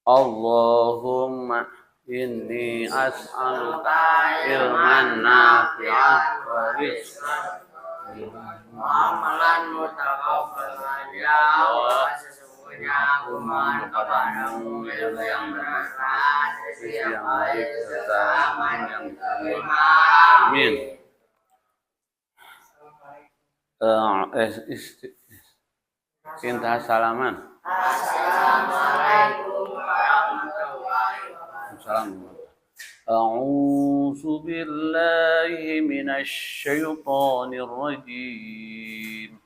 Allahumma inni as'aluka ilman nafi'an wa rizqan amalan mutaqabbalan ya Allah. Sesungguhnya aku mohon kepadamu ilmu yang bermanfaat, rezeki yang baik serta aman yang diterima. Amin. Cinta salaman. Assalamualaikum warahmatullahi wabarakatuh. A'udzu billahi minasy syaithanir rajim.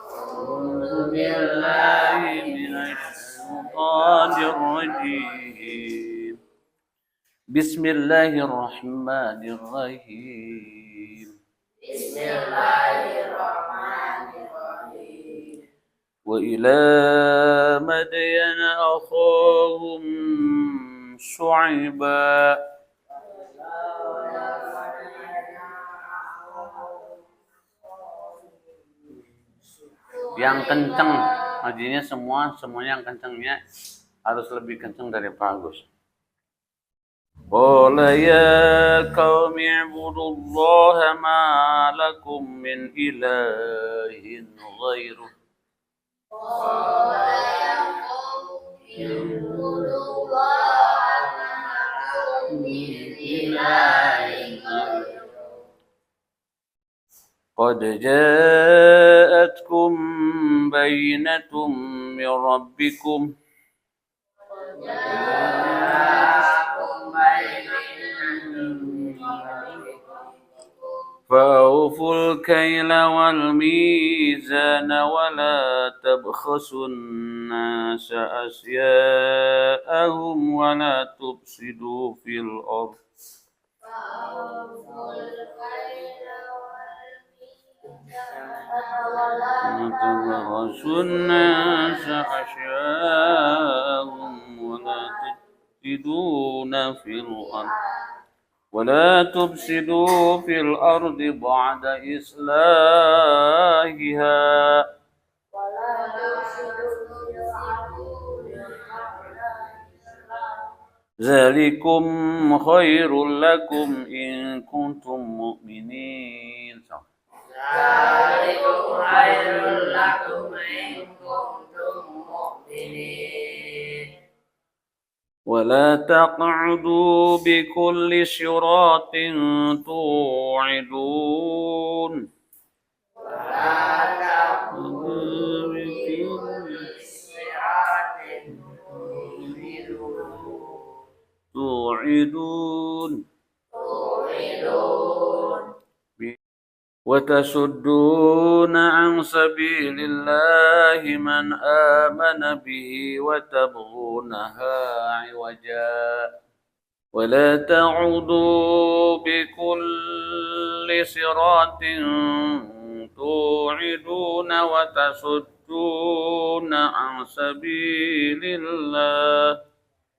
A'udzu billahi minasy syaitanir rajim. Bismillahirrahmanirrahim. Bismillahirrahmanirrahim. Wa ila madyana akhahum Syu'aiba. Yang kenceng, artinya semuanya yang kencengnya harus lebih kenceng dari Pak Agus. Qala ya qaumi ibudullaha ma lakum min ilahin ghairuh. Qala ya qaumi ibudullaha ma lakum min ilahin ghairuh. Qad ja'atkum bayyinatun min rabbikum. فأوفوا الكيل والميزان ولا تبخسوا الناس أشياءهم ولا تفسدوا في الأرض تبخسوا الناس أشياءهم ولا تفسدوا في الأرض بعد إصلاحها ذلكم خير لكم إن كنتم مؤمنين. ذلكم خير لكم إن كنتم مؤمنين. ولا تقعدوا بكل صراط توعدون. وتصدون عن سبيل الله من آمن به وتبغونها عوجا ولا تعودوا بكل صراط توعدون وتصدون عن سبيل الله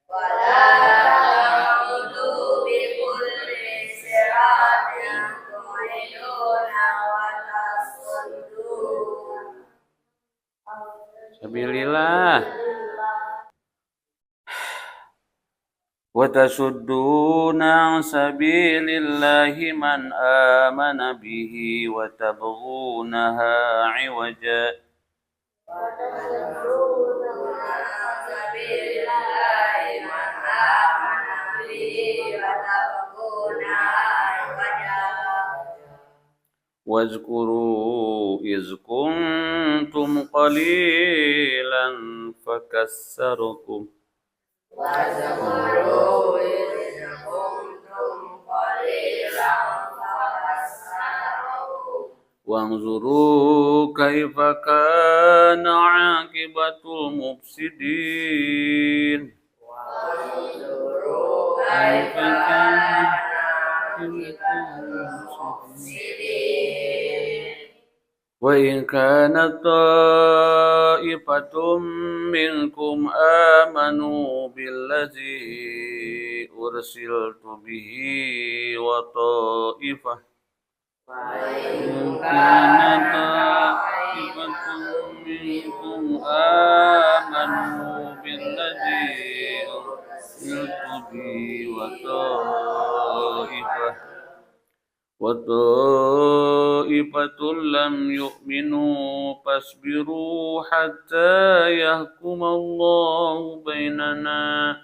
ولا تعودوا بكل صراط توعدون وتصدون Sabilillah. وتصدون عن سبيل الله من آمن به وتبغونها عوجا واذكروا إذ كنتم قليلا فكثركم وانظروا كيف كان عاقبة المفسدين كيف كان وإن كانت طائفة منكم آمنوا بالذي أرسلت به إن كان طائفة منكم آمنوا بالذي أرسلت به وطائفة لم يؤمنوا فاصبروا حتى يحكم الله بيننا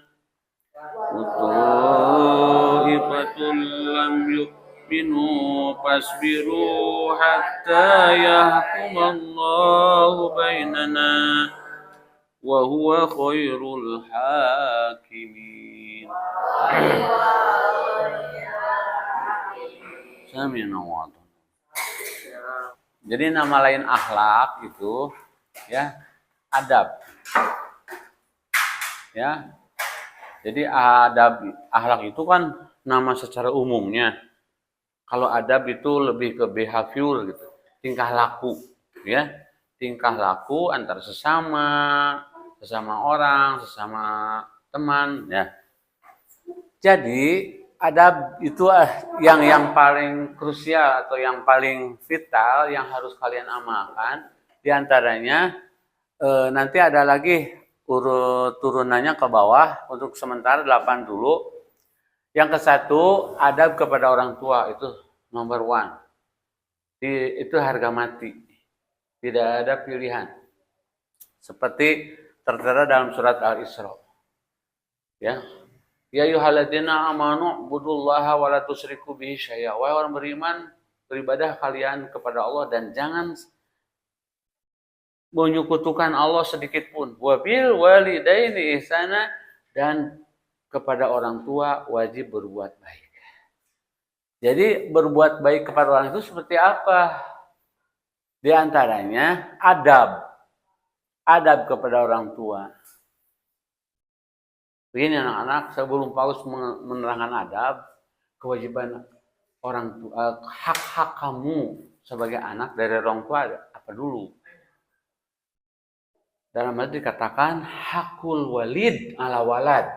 وطائفة لم يؤمنوا فاصبروا حتى يحكم الله بيننا وهو خير الحاكمين. Jadi nama lain akhlak itu ya adab. Ya. Jadi akhlak itu kan nama secara umumnya. Kalau adab itu lebih ke behavior gitu, tingkah laku, ya, tingkah laku antar sesama orang, sesama teman, ya. Jadi adab itu yang paling krusial atau yang paling vital yang harus kalian amalkan. Di antaranya nanti ada lagi urut turunannya ke bawah, untuk sementara 8 dulu. Yang ke-1, adab kepada orang tua, itu nomor 1. Itu harga mati. Tidak ada pilihan. Seperti tertera dalam surat Al-Isra. Ya. Ya ayyuhalladzina amanu budullaha wa la tusyriku bihi syai'a. Wahai orang beriman, beribadah kalian kepada Allah dan jangan menyekutukan Allah sedikit pun. Wa bil walidaini ihsana, dan kepada orang tua wajib berbuat baik. Jadi berbuat baik kepada orang itu seperti apa? Di antaranya adab. Adab kepada orang tua. Begini anak-anak, sebelum Paulus menerangkan adab, kewajiban orang tua, hak-hak kamu sebagai anak dari orang tua apa dulu? Dalam hal dikatakan hakul walid ala walad.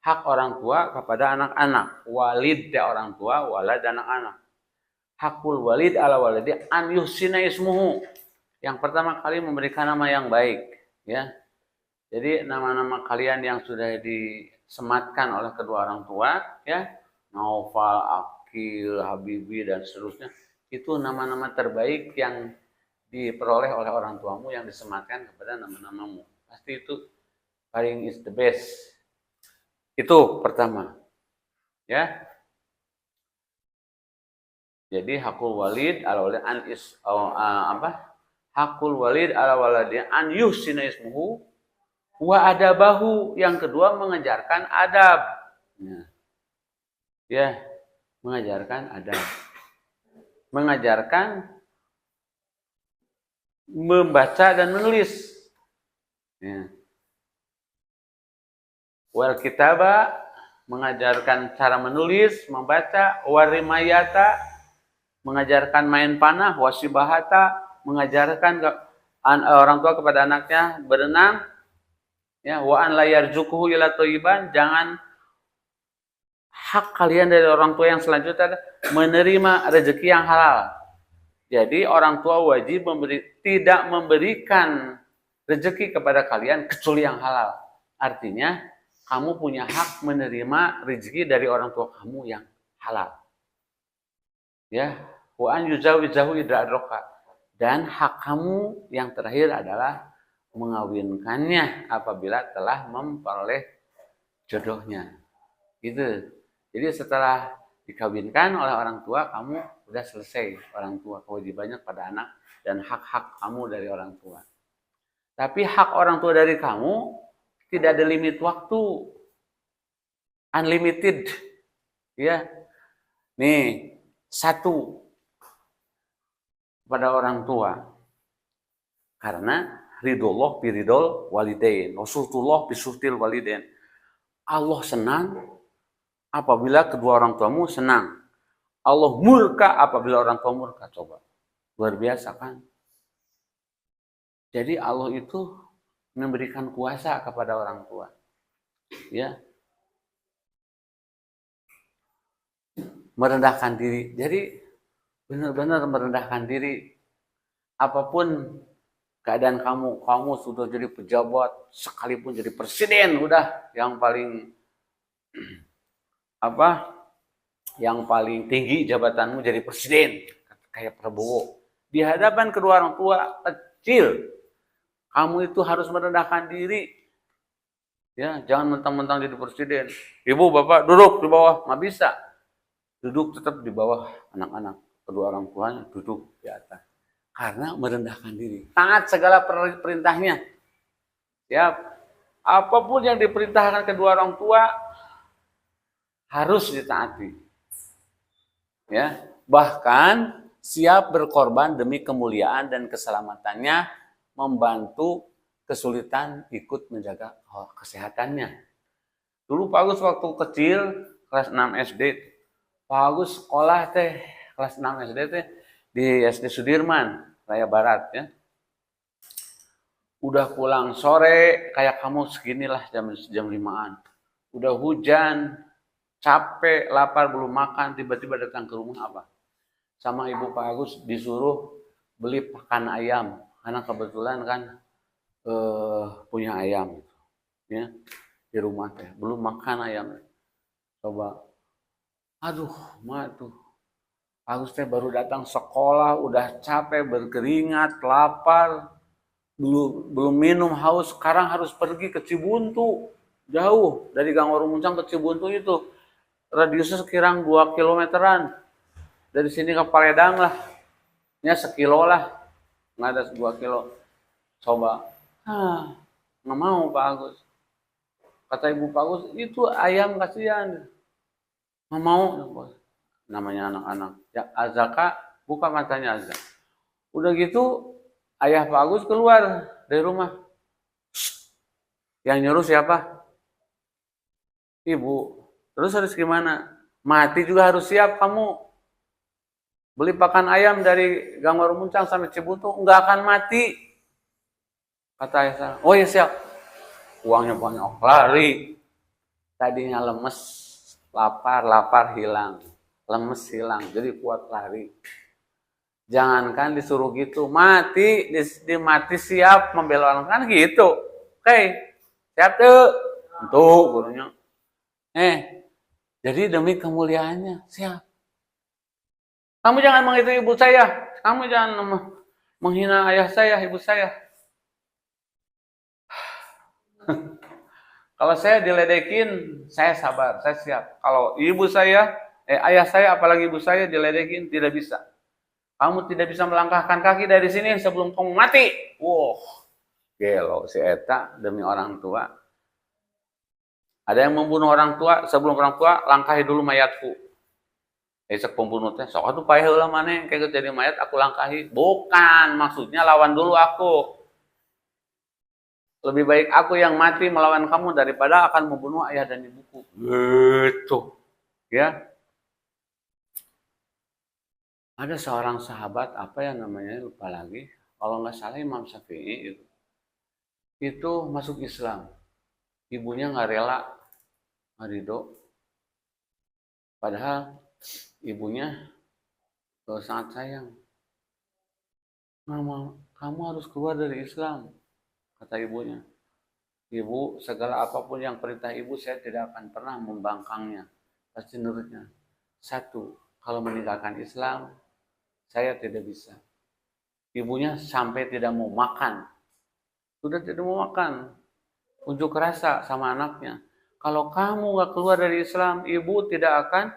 Hak orang tua kepada anak-anak. Walid ya orang tua, walad anak-anak. Hakul walid ala waladi an yuhsina ismuhu. Yang pertama kali memberikan nama yang baik, ya. Jadi nama-nama kalian yang sudah disematkan oleh kedua orang tua, ya, Naufal, Akil, Habibi dan seterusnya, itu nama-nama terbaik yang diperoleh oleh orang tuamu yang disematkan kepada nama-namamu. Pasti itu paling is the best. Itu pertama. Ya. Jadi hakul walid ala walid an is hakul walid ala waladi an yuhsina ismuhu wa adabahu. Yang kedua mengajarkan adab. Ya, mengajarkan adab. Mengajarkan membaca dan menulis. Ya. Wal kitaba, mengajarkan cara menulis, membaca. Warimayata, mengajarkan main panah. Wasibahata, mengajarkan orang tua kepada anaknya berenang. Ya, wa an la yarzuquhu ila thayyiban, jangan hak kalian dari orang tua yang selanjutnya menerima rezeki yang halal. Jadi orang tua wajib tidak memberikan rezeki kepada kalian kecuali yang halal. Artinya kamu punya hak menerima rezeki dari orang tua kamu yang halal. Ya, wa an yuzawijahu idza adraka. Dan hak kamu yang terakhir adalah mengawinkannya apabila telah memperoleh jodohnya. Gitu. Jadi setelah dikawinkan oleh orang tua, kamu sudah selesai orang tua kewajibannya pada anak dan hak-hak kamu dari orang tua. Tapi hak orang tua dari kamu tidak ada limit waktu. Unlimited. Ya. Nih, 1 pada orang tua. Karena ridullah biridul walidain, wasultullah bisultil walidain. Allah senang apabila kedua orang tuamu senang. Allah murka apabila orang tua murka. Coba. Luar biasa kan? Jadi Allah itu memberikan kuasa kepada orang tua. Ya. Merendahkan diri. Jadi benar-benar merendahkan diri. Apapun keadaan kamu sudah jadi pejabat, sekalipun jadi presiden, udah yang paling apa? Yang paling tinggi jabatanmu jadi presiden, kayak Prabowo. Di hadapan kedua orang tua kecil, kamu itu harus merendahkan diri. Ya, jangan mentang-mentang jadi presiden. Ibu, bapak duduk di bawah, nggak bisa. Duduk tetap di bawah anak-anak. Kedua orang tuanya duduk di atas. Karena merendahkan diri. Taat segala perintahnya. Ya, apapun yang diperintahkan kedua orang tua harus ditaati. Ya, bahkan siap berkorban demi kemuliaan dan keselamatannya, membantu kesulitan ikut menjaga kesehatannya. Dulu Pak Agus waktu kecil kelas 6 SD, Pak Agus sekolah kelas 6 SD di SD Sudirman, Raya Barat ya. Udah pulang sore kayak kamu seginilah jam 5-an. Udah hujan, capek, lapar, belum makan, tiba-tiba datang ke rumah apa? Sama ibu Pak Agus disuruh beli pakan ayam karena kebetulan kan punya ayam ya di rumah belum makan ayam. Coba, aduh tuh Agus baru datang sekolah udah capek, berkeringat, lapar, belum minum, haus, sekarang harus pergi ke Cibuntu, jauh dari Gang Warung ke Cibuntu itu radiusnya sekirang 2 kilometeran dari sini ke Paledang lah ya, 1 kilo lah, nggak ada 2 kilo. Coba, nggak mau Pak Agus. Kata ibu Pak Agus, itu ayam kasihan. Nggak mau. Namanya anak-anak. Ya, Azaka, buka matanya Azak. Udah gitu, ayah Pak Agus keluar dari rumah. Yang nyuruh siapa? Ibu. Terus harus gimana? Mati juga harus siap kamu. Beli pakan ayam dari Gang Warung Muncang sampai Cibuntu, nggak akan mati. Kata ayah, oh ya siap. Uangnya banyak, lari. Tadinya lemes, lapar hilang. Lemes hilang, jadi kuat lari. Jangankan disuruh gitu, mati siap membela orang kan gitu. Oke, siap tuh. Tuh gurunya. Jadi demi kemuliaannya, siap. Kamu jangan menghitung ibu saya. Kamu jangan menghina ayah saya, ibu saya. Kalau saya diledekin, saya sabar, saya siap. Kalau ibu saya, ayah saya, apalagi ibu saya diledekin, tidak bisa. Kamu tidak bisa melangkahkan kaki dari sini sebelum kamu mati. Wow, gelo si Eta demi orang tua. Ada yang membunuh orang tua, sebelum orang tua, langkahi dulu mayatku. Esek pembunuh teh, sok atuh paeh heula maneh kayak jadi mayat aku langkahi. Bukan, maksudnya lawan dulu aku. Lebih baik aku yang mati melawan kamu daripada akan membunuh ayah dan ibuku. Gitu. Ya. Ada seorang sahabat, apa yang namanya lupa lagi. Kalau nggak salah Imam Syafi'i itu masuk Islam. Ibunya nggak rela, nggak ridho. Padahal ibunya sangat sayang. Mama, kamu harus keluar dari Islam. Kata ibunya, ibu segala apapun yang perintah ibu saya tidak akan pernah membangkangnya, pasti nurutnya. 1, kalau meninggalkan Islam saya tidak bisa. Ibunya sampai tidak mau makan, sudah tidak mau makan, unjuk rasa sama anaknya. Kalau kamu gak keluar dari Islam, ibu tidak akan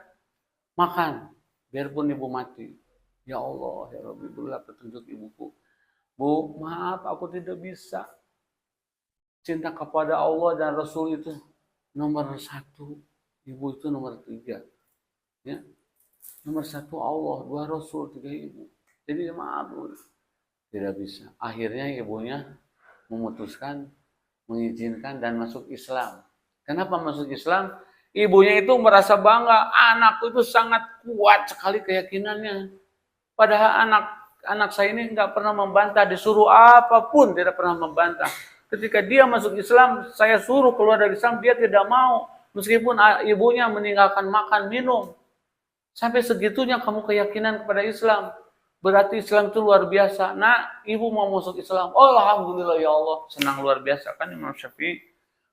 makan, biarpun ibu mati. Ya Allah, ya Rabbi, berilah petunjuk ibuku. Bu, maaf aku tidak bisa. Cinta kepada Allah dan Rasul itu nomor 1. Ibu itu nomor 3. Ya. Nomor 1 Allah, 2 Rasul, 3 ibu. Jadi maaf, tidak bisa. Akhirnya ibunya memutuskan, mengizinkan dan masuk Islam. Kenapa masuk Islam? Ibunya itu merasa bangga, anakku itu sangat kuat sekali keyakinannya. Padahal anak saya ini nggak pernah membantah, disuruh apapun tidak pernah membantah. Ketika dia masuk Islam, saya suruh keluar dari Islam, dia tidak mau. Meskipun ibunya meninggalkan makan, minum. Sampai segitunya kamu keyakinan kepada Islam. Berarti Islam itu luar biasa. Nah, ibu mau masuk Islam. Oh, alhamdulillah ya Allah. Senang luar biasa kan Imam Syafi'i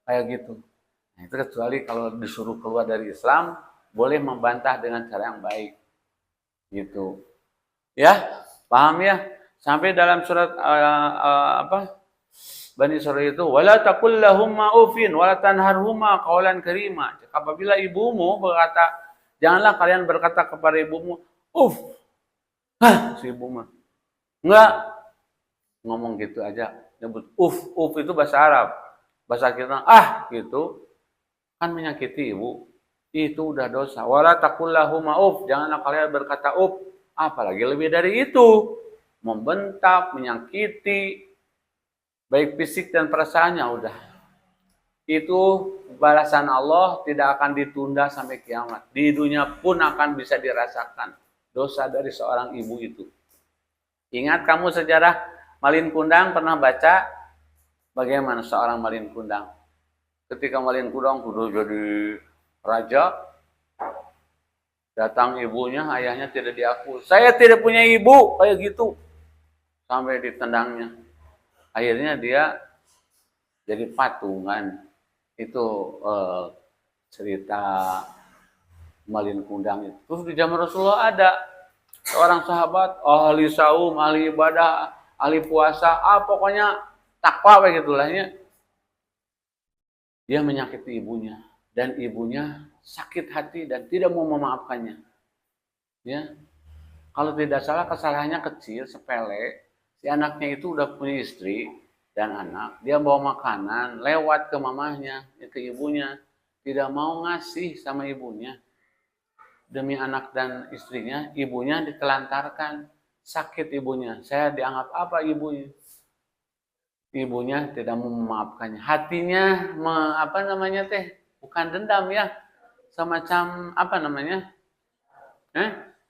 kayak gitu. Nah, itu kecuali kalau disuruh keluar dari Islam, boleh membantah dengan cara yang baik. Gitu. Ya, paham ya? Sampai dalam surat Bani Israil itu, wala taqul lahum ma'ufin wala tanharhuma qawlan karima. Apabila ibumu berkata, janganlah kalian berkata kepada ibumu, uf. Hah, si ibu mah. Enggak. Ngomong gitu aja. Nyebut uf itu bahasa Arab. Bahasa kita, gitu. Kan menyakiti ibu. Itu udah dosa. Wala taqul lahum ma'uf. Janganlah kalian berkata uf. Apalagi lebih dari itu. Membentak, menyakiti. Baik fisik dan perasaannya udah. Itu balasan Allah tidak akan ditunda sampai kiamat. Di dunia pun akan bisa dirasakan dosa dari seorang ibu itu. Ingat kamu sejarah Malin Kundang pernah baca bagaimana seorang Malin Kundang. Ketika Malin Kundang sudah jadi raja, datang ibunya, ayahnya tidak diakui. Saya tidak punya ibu, kayak gitu. Sampai ditendangnya. Akhirnya dia jadi patungan. Itu cerita Malin Kundang itu. Terus di zaman Rasulullah ada seorang sahabat ahli saum, ahli ibadah, ahli puasa, pokoknya takwa begitulahnya. Dia menyakiti ibunya dan ibunya sakit hati dan tidak mau memaafkannya. Ya. Kalau tidak salah kesalahannya kecil, sepele. Si anaknya itu udah punya istri dan anak. Dia bawa makanan lewat ke mamahnya, ke ibunya. Tidak mau ngasih sama ibunya. Demi anak dan istrinya, ibunya ditelantarkan. Sakit ibunya. Saya dianggap apa ibunya? Ibunya tidak mau memaafkannya. Hatinya, bukan dendam ya. Semacam,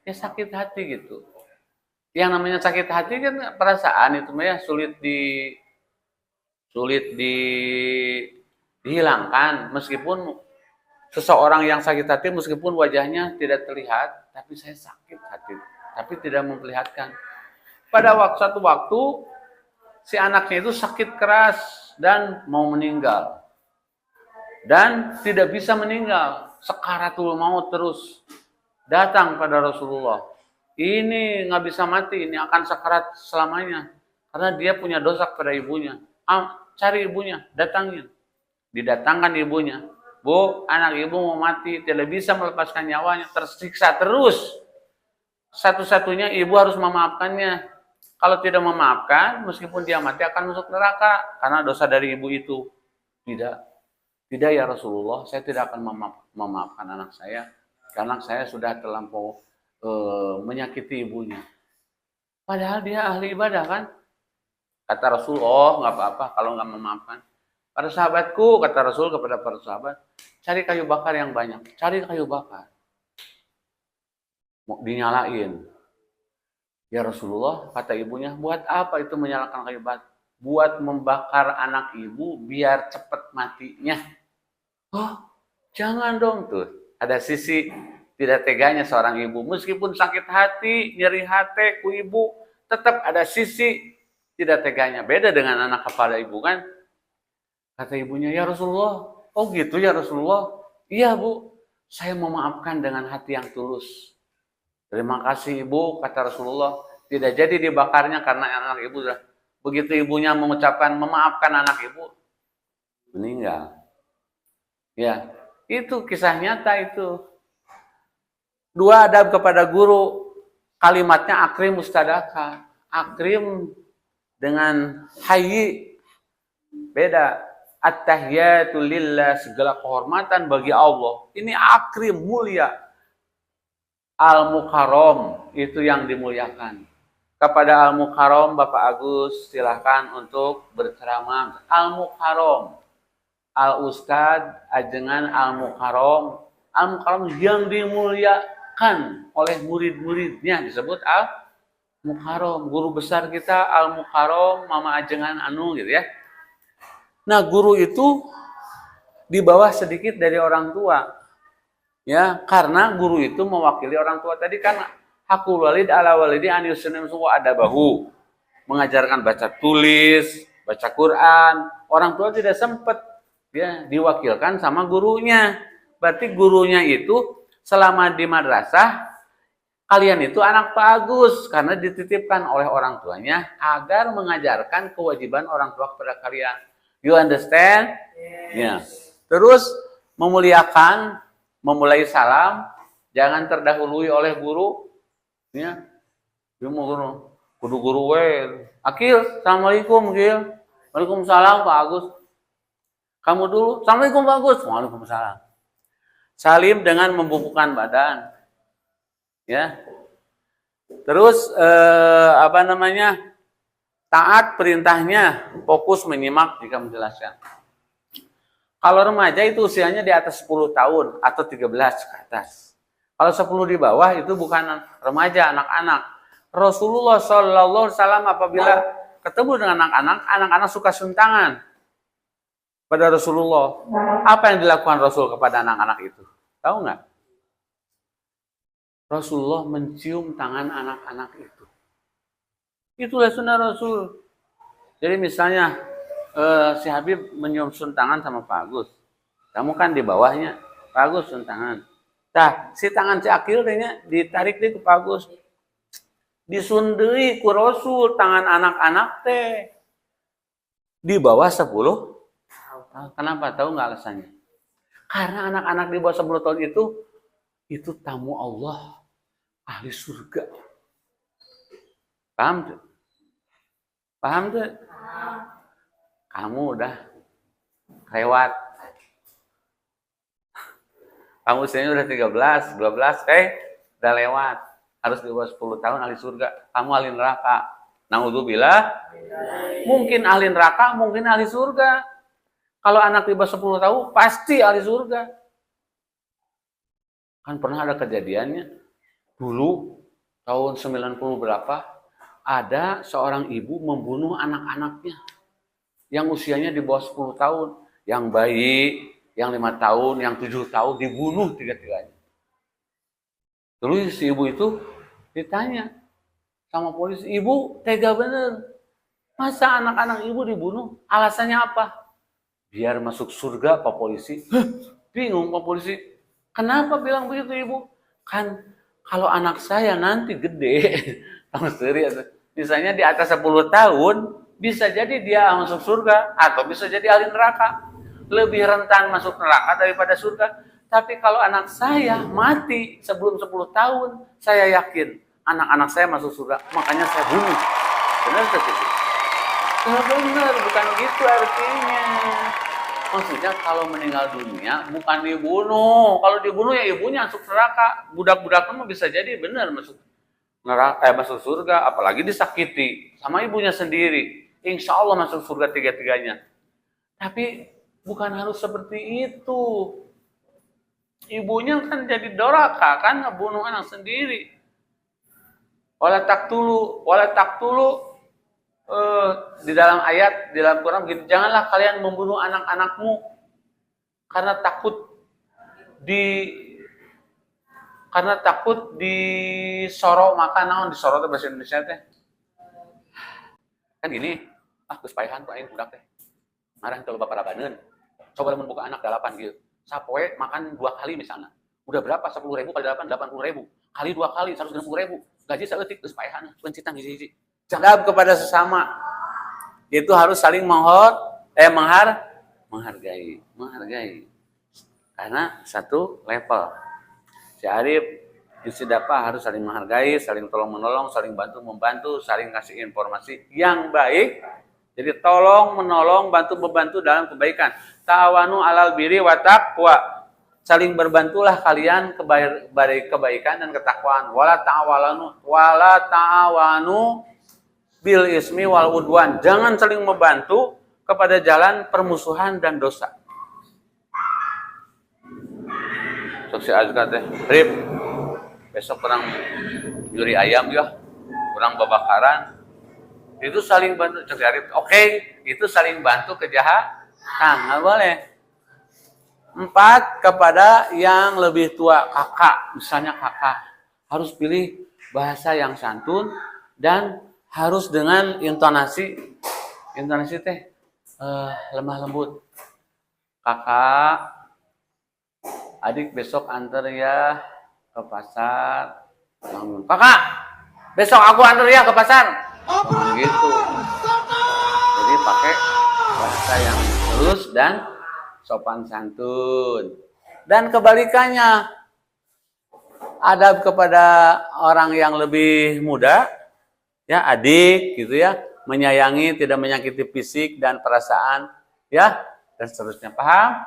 ya sakit hati gitu. Yang namanya sakit hati kan perasaan itu ya sulit dihilangkan. Meskipun seseorang yang sakit hati meskipun wajahnya tidak terlihat, tapi saya sakit hati, tapi tidak memperlihatkan. Pada satu waktu si anaknya itu sakit keras dan mau meninggal. Dan tidak bisa meninggal, sakaratul maut terus datang pada Rasulullah. Ini nggak bisa mati, ini akan sakarat selamanya. Karena dia punya dosa kepada ibunya. Cari ibunya, datangin. Didatangkan ibunya. Bu, anak ibu mau mati, tidak bisa melepaskan nyawanya, tersiksa terus. Satu-satunya ibu harus memaafkannya. Kalau tidak memaafkan, meskipun dia mati akan masuk neraka. Karena dosa dari ibu itu. Tidak ya Rasulullah, saya tidak akan memaafkan anak saya. Karena saya sudah terlampau menyakiti ibunya. Padahal dia ahli ibadah kan. Kata Rasul, nggak apa-apa kalau nggak memaafkan. Para sahabatku, kata Rasul kepada para sahabat, cari kayu bakar yang banyak. Cari kayu bakar. Mau dinyalain. Ya Rasulullah, kata ibunya, buat apa itu menyalakan kayu bakar? Buat membakar anak ibu biar cepat matinya. Jangan dong tuh. Ada sisi tidak teganya seorang ibu. Meskipun sakit hati, nyeri hati ku ibu, tetap ada sisi tidak teganya. Beda dengan anak kepada ibu kan. Kata ibunya, ya Rasulullah. Oh gitu ya Rasulullah. Iya bu, saya memaafkan dengan hati yang tulus. Terima kasih ibu, kata Rasulullah. Tidak jadi dibakarnya karena anak ibu sudah. Begitu ibunya mengucapkan memaafkan anak ibu, meninggal. Ya, itu kisah nyata itu. Dua adab kepada guru, kalimatnya akrim mustadaka. Akrim dengan hayyi beda. At-tahiyatu lillah, segala kehormatan bagi Allah. Ini akrim, mulia. Al-Mukarram, itu yang dimuliakan. Kepada Al-Mukarram, Bapak Agus silahkan untuk berceramah. Al-Mukarram, Al-Ustad, ajengan Al-Mukarram. Al-Mukarram yang dimuliakan oleh murid-muridnya disebut Al-Mukarram. Guru besar kita Al-Mukarram, Mama Ajengan Anu gitu ya. Nah, guru itu di bawah sedikit dari orang tua. Ya, karena guru itu mewakili orang tua tadi kan hakul walid ala walidi an yusnim suwa adabahu. Mengajarkan baca tulis, baca Quran. Orang tua tidak sempat ya diwakilkan sama gurunya. Berarti gurunya itu selama di madrasah kalian itu anak Pak Agus karena dititipkan oleh orang tuanya agar mengajarkan kewajiban orang tua kepada kalian. You understand? Yes. Ya. Terus memuliakan, memulai salam, jangan terdahului oleh guru. Ya. Dia mau guru, kudu guru we. Akil, assalamualaikum, Akil. Waalaikumsalam Pak Agus. Kamu dulu, assalamualaikum Pak Agus. Waalaikumsalam. Salim dengan membungkukkan badan. Ya. Terus taat perintahnya, fokus menyimak jika menjelaskan. Kalau remaja itu usianya di atas 10 tahun atau 13 ke atas. Kalau 10 di bawah itu bukan remaja, anak-anak. Rasulullah Shallallahu Alaihi Wasallam apabila ketemu dengan anak-anak suka suntangan pada Rasulullah. Apa yang dilakukan Rasul kepada anak-anak itu? Tahu nggak? Rasulullah mencium tangan anak-anak itu. Itulah sunnah Rasul. Jadi misalnya si Habib menyium tangan sama Pak Agus. Kamu kan di bawahnya. Pak Agus tangan. Nah, si tangan si Akil ditarik ke Pak Agus. Disundui ku Rasul tangan anak-anak teh. Di bawah 10. Kenapa? Tahu nggak alasannya? Karena anak-anak di bawah 10 tahun itu tamu Allah. Ahli surga. Paham tuh? Paham tuh? Kamu udah lewat. Kamu usianya udah 13, 12, udah lewat. Harus di bawah 10 tahun ahli surga. Kamu ahli neraka. Naudzubillah. Mungkin ahli neraka, mungkin ahli surga. Kalau anak di bawah 10 tahun, pasti ahli surga. Kan pernah ada kejadiannya. Dulu, tahun 90 berapa, ada seorang ibu membunuh anak-anaknya. Yang usianya di bawah 10 tahun. Yang bayi, yang 5 tahun, yang 7 tahun, dibunuh tiga-tiganya. Terus si ibu itu ditanya sama polisi, ibu tega bener. Masa anak-anak ibu dibunuh? Alasannya apa? Biar masuk surga Pak Polisi. Bingung Pak Polisi. Kenapa bilang begitu ibu? Kan kalau anak saya nanti gede, misalnya di atas 10 tahun, bisa jadi dia masuk surga, atau bisa jadi ahli neraka. Lebih rentan masuk neraka daripada surga. Tapi kalau anak saya mati sebelum 10 tahun, saya yakin anak-anak saya masuk surga, makanya saya bunuh. Benar begitu? Benar, bukan gitu artinya. Maksudnya kalau meninggal dunia bukan dibunuh. Kalau dibunuh ya ibunya masuk neraka. Budak-budak mah bisa jadi benar masuk neraka, masuk surga. Apalagi disakiti sama ibunya sendiri. Insya Allah masuk surga tiga-tiganya. Tapi bukan harus seperti itu. Ibunya kan jadi doraka kan ngebunuh anak sendiri. Wala taktulu di dalam ayat, di dalam Quran begitu, janganlah kalian membunuh anak-anakmu karena takut disorok, maka naon disorok bahasa Indonesia teh. Kan gini, geus paehan ku aing budak teh. Marah teu loba parabaneun. Coba membuka anak 8 gitu. Sapoe makan 2 kali misalnya. Udah berapa? 10.000 kali 8, 80.000. Kali 2 kali 160.000. Gaji saeutik geus paehan, pencitan hiji-hiji. Adab kepada sesama itu harus saling menghargai karena satu level. Si Arif, si Dapa harus saling menghargai, saling tolong menolong, saling bantu membantu, saling kasih informasi yang baik. Jadi tolong menolong, bantu membantu dalam kebaikan. Ta'awanu alal birri wa taqwa. Saling berbantulah kalian kebaikan dan ketakwaan. Wala ta'awanu bil ismi wal udwan. Jangan saling membantu kepada jalan permusuhan dan dosa. Sok si Azka teh, Rip, besok kurang nyuri ayam ya, kurang babakaran. Itu saling bantu. Cek si Arif, oke, itu saling bantu kejahatan, nggak boleh. 4, kepada yang lebih tua, kakak, misalnya kakak. Harus pilih bahasa yang santun dan harus dengan intonasi teh lemah lembut. Kakak, adik besok antar ya ke pasar. Kakak, besok aku antar ya ke pasar. Gitu. Jadi pakai bahasa yang halus dan sopan santun. Dan kebalikannya, adab kepada orang yang lebih muda, ya adik gitu ya, menyayangi, tidak menyakiti fisik dan perasaan, ya, dan seterusnya. Paham?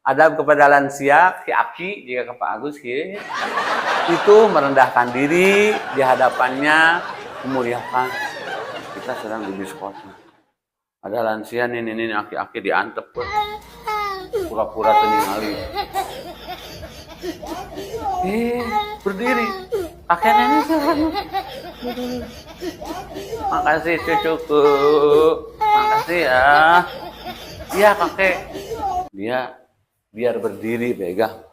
Adab kepada lansia, ki-aki, jika ke Pak Agus, ki, itu merendahkan diri di hadapannya, memuliakan. Kita sedang di diskos. Ada lansia ini aki-aki diantep pun. Pura-pura teningali. Berdiri. Akhirnya ini makasih cucuku. Makasih ya. Iya kakek. Dia biar berdiri pegang.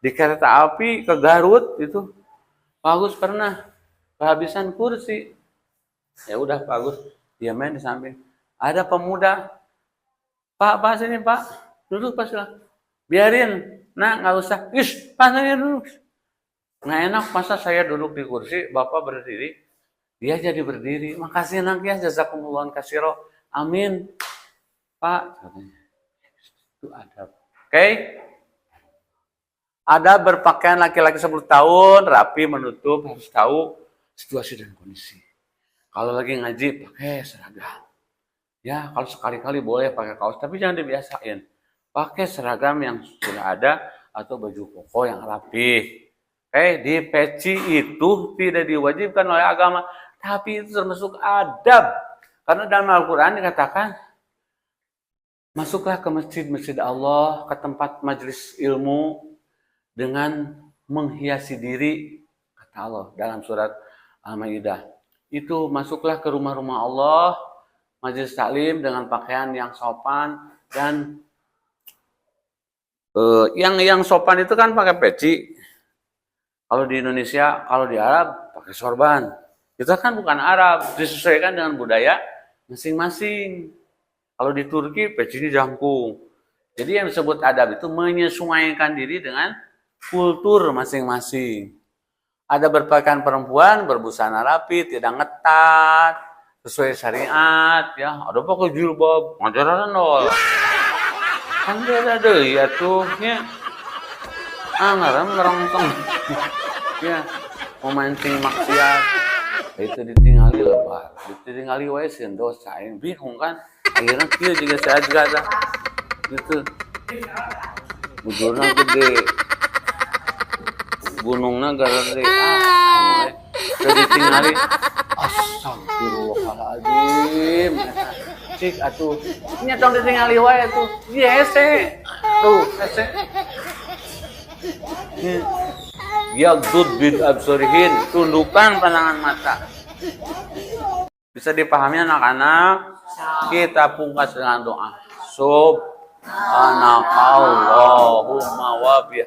Di kereta api ke Garut itu Pak Agus pernah kehabisan kursi. Ya udah Pak Agus dia main di samping. Ada pemuda, Pak sini Pak, duduk pas lah. Biarin, nah nggak usah. Pak saya duduk. Nggak enak masa saya duduk di kursi, Bapak berdiri. Dia jadi berdiri. Makasih nak ya, jazakumullah katsiro. Amin. Pak, katanya. Itu adab. Oke? Ada berpakaian laki-laki 10 tahun, rapi, menutup, harus tahu situasi dan kondisi. Kalau lagi ngaji, pakai seragam. Ya, kalau sekali-kali boleh pakai kaos, tapi jangan dibiasain. Pakai seragam yang sudah ada atau baju koko yang rapi. Di peci itu tidak diwajibkan oleh agama, tapi itu termasuk adab. Karena dalam Al-Quran dikatakan, masuklah ke masjid-masjid Allah, ke tempat majelis ilmu, dengan menghiasi diri, kata Allah dalam surat Al-Maidah. Itu masuklah ke rumah-rumah Allah, majelis taklim dengan pakaian yang sopan dan yang sopan itu kan pakai peci. Kalau di Indonesia, kalau di Arab pakai sorban. Kita kan bukan Arab, disesuaikan dengan budaya masing-masing. Kalau di Turki pecinya jangkung. Jadi yang disebut adab itu menyesuaikan diri dengan kultur masing-masing. Ada berpakaian perempuan berbusana rapi, tidak ngetat, sesuai syariat, ya. Ada pakai jilbab, ngajaran nol. Kan beda deh ya tuh, ya. Ngerongsong. Ya, memancing maksiat. Itu ditinggali lebar, ditinggali wae sieun dosa, bingung kan? Akhirnya kieu juga saya juga ada. Gitu. Bujurna gede. Gunungna gede. Udah ditinggali. Astagfirullahaladzim. Cik atuh. Nya tong ditinggali wae tuh. Hese. Tuh, hese. Yaghdud bid absarihin, tundukkan pandangan mata. Bisa dipahami anak-anak? Kita pungkas dengan doa. Subhanakallahumma wa bihamdika.